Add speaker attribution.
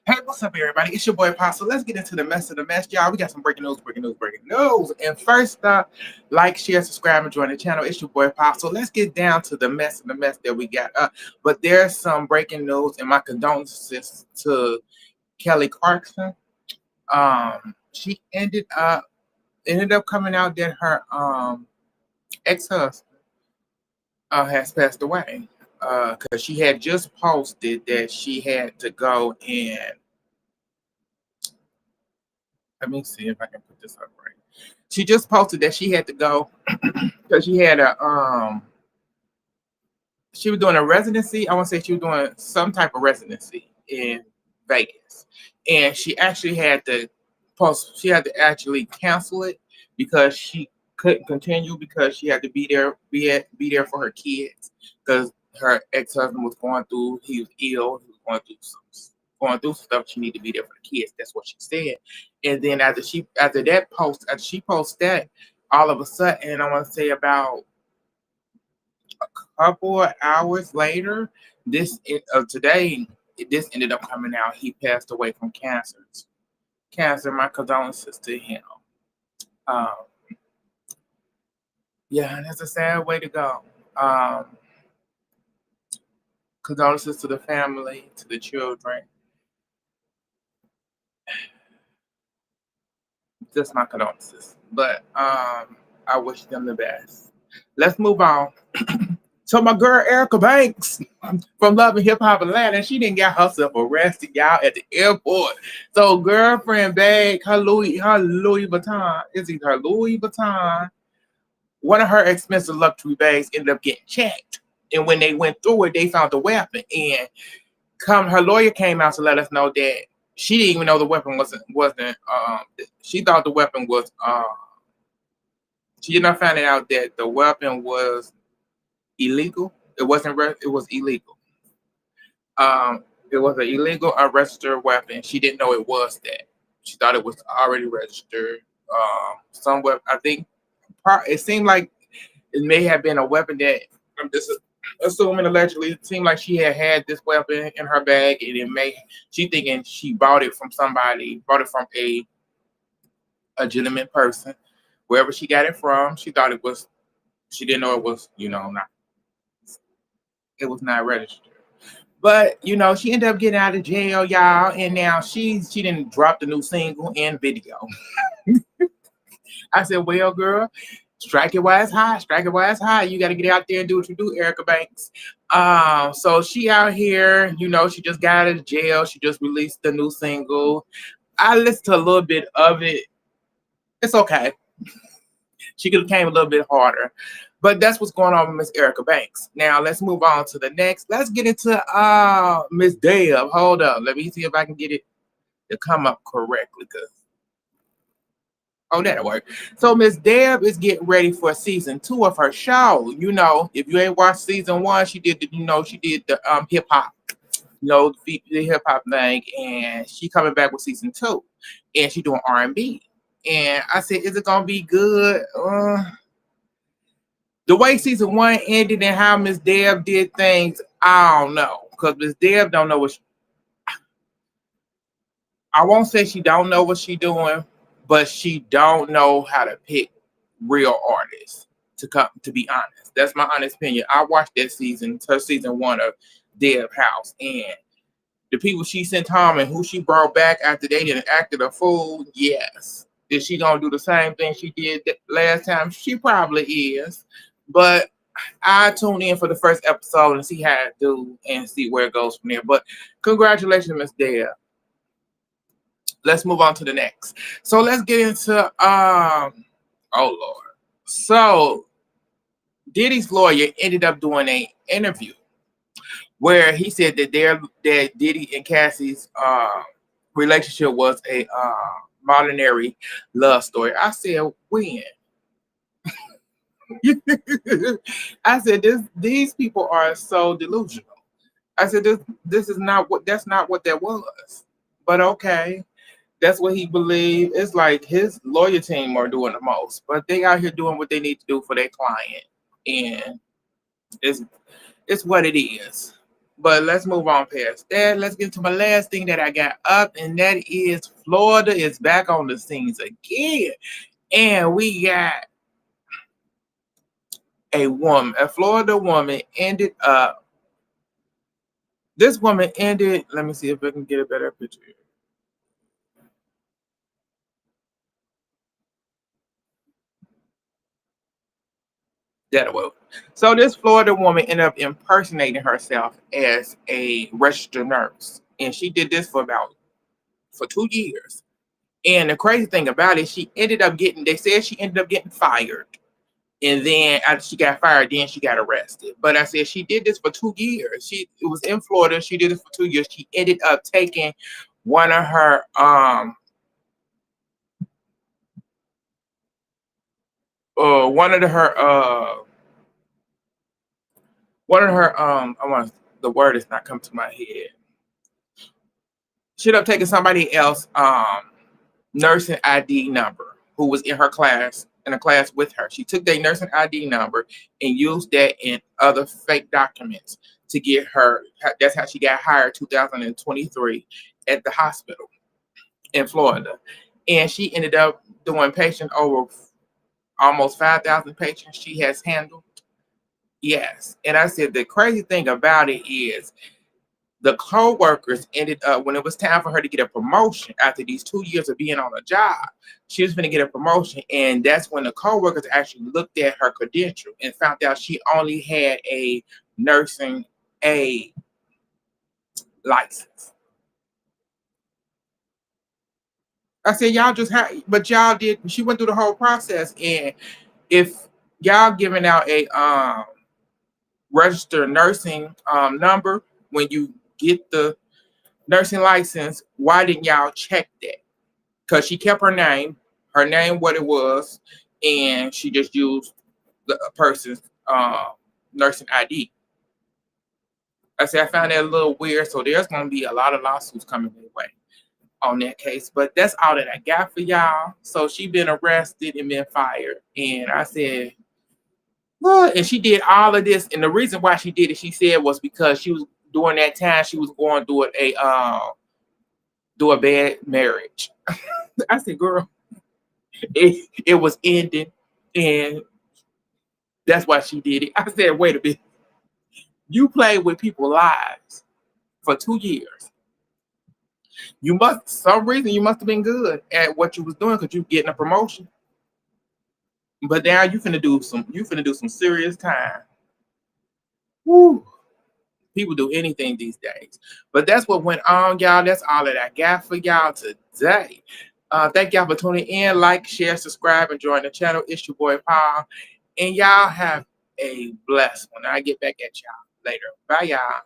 Speaker 1: Hey, what's up, everybody? It's your boy Apostle. Let's get into the mess of the mess, y'all. We got some breaking news. And first up, like, share, subscribe, and join the channel. It's your boy Apostle. Let's get down to the mess of the mess that we got. But there's some breaking news, and my condolences to Kelly Clarkson. She ended up coming out that her ex-husband has passed away. Because she had just posted that she had to go and let me see if I can put this up right. She just posted that she had to go because she was doing a residency. I want to say she was doing some type of residency in Vegas, and she actually had to post. She had to actually cancel it because she couldn't continue because she had to be there for her kids because her ex husband was going through. He was ill. He was going through stuff. She needed to be there for the kids. That's what she said. And then after she posted that, all of a sudden, I want to say about couple of hours later, today, this ended up coming out. He passed away from cancer. Cancer. My condolences to him. Um, yeah, that's a sad way to go. Condolences to the family, to the children. Just my condolences. But I wish them the best. Let's move on. So my girl Erica Banks from Love and Hip Hop Atlanta, she didn't get herself arrested, y'all, at the airport. So girlfriend bag, her Louis Vuitton, is it her Louis Vuitton? One of her expensive luxury bags ended up getting checked. And when they went through it, they found the weapon. And her lawyer came out to let us know that she didn't even know the weapon wasn't she thought the weapon was she did not find out that the weapon was illegal. It wasn't. It was illegal. It was an illegal, unregistered weapon. She didn't know it was that. She thought it was already registered. Somewhere, I think. It seemed like it may have been a weapon that I'm just assuming allegedly. It seemed like she had this weapon in her bag, and she thinking she bought it from somebody, bought it from a legitimate person, wherever she got it from. She thought it was. She didn't know it was, not. It was not registered. But she ended up getting out of jail, y'all, and now she didn't drop the new single and video. I said, well, girl, strike it while it's hot. Strike it while it's hot. You got to get out there and do what you do, Erica Banks. So she out here, she just got out of jail. She just released the new single. I listened to a little bit of it. It's okay. She could have came a little bit harder. But that's what's going on with Miss Erica Banks. Now let's move on to the next. Let's get into Miss Deb. Hold up. Let me see if I can get it to come up correctly. That'll work. So Miss Deb is getting ready for season 2 of her show. If you ain't watched season 1, she did the hip hop, the hip hop thing, and she coming back with season 2, and she doing R&B. And I said, is it gonna be good? The way season 1 ended and how Miss Deb did things, I don't know. Because Miss Deb don't know I won't say she don't know what she doing, but she don't know how to pick real artists, to be honest. That's my honest opinion. I watched her season 1 of Deb House, and the people she sent home and who she brought back after they didn't acted a fool, yes. Is she gonna do the same thing she did last time? She probably is. But I tune in for the first episode and see how it do and see where it goes from there. But congratulations, Miss Deb. Let's move on to the next. So let's get into oh Lord. So Diddy's lawyer ended up doing an interview where he said that Diddy and Cassie's relationship was a modernary love story. I said, when? I said, these people are so delusional. I said, this is not that's not what that was. But okay, that's what he believed. It's like his lawyer team are doing the most, but they out here doing what they need to do for their client, and it's what it is. But let's move on past that. Let's get to my last thing that I got up, and that is Florida is back on the scenes again. And we got a Florida woman ended up. This woman ended. Let me see if I can get a better picture. That will. So this Florida woman ended up impersonating herself as a registered nurse, and she did this for 2 years. And the crazy thing about it, she ended up getting. They said she ended up getting fired, and then after she got fired, then she got arrested. But I said she did this for 2 years. It was in Florida. She did it for 2 years. She ended up taking one of her one of her I want the word is not coming to my head. She ended up taking somebody else nursing ID number who was in her class in a class with her. She took their nursing ID number and used that in other fake documents to get her. That's how she got hired 2023 at the hospital in Florida. And she ended up doing patient over almost 5,000 patients she has handled. Yes. And I said the crazy thing about it is the co-workers ended up when it was time for her to get a promotion after these 2 years of being on a job. She was going to get a promotion, and that's when the co-workers actually looked at her credential and found out she only had a nursing aid license. I said, y'all just had, but y'all did. She went through the whole process, and if y'all giving out a registered nursing number when you get the nursing license, why didn't y'all check that? Because she kept her name what it was, and she just used the person's nursing ID. I said I found that a little weird, so there's going to be a lot of lawsuits coming their way on that case. But that's all that I got for y'all. So she been arrested and been fired, and I said, well, and she did all of this, and the reason why she did it, she said, was because she was during that time she was going through a bad marriage. I said, girl, it was ending, and that's why she did it. I said, wait a minute. You played with people's lives for 2 years. Some reason you must have been good at what you was doing because you getting a promotion. But now you finna do some serious time. Woo. People do anything these days. But that's what went on, y'all. That's all that I got for y'all today. Thank y'all for tuning in. Like, share, subscribe, and join the channel. It's your boy Paul. And y'all have a blessed one. I'll get back at y'all later. Bye, y'all.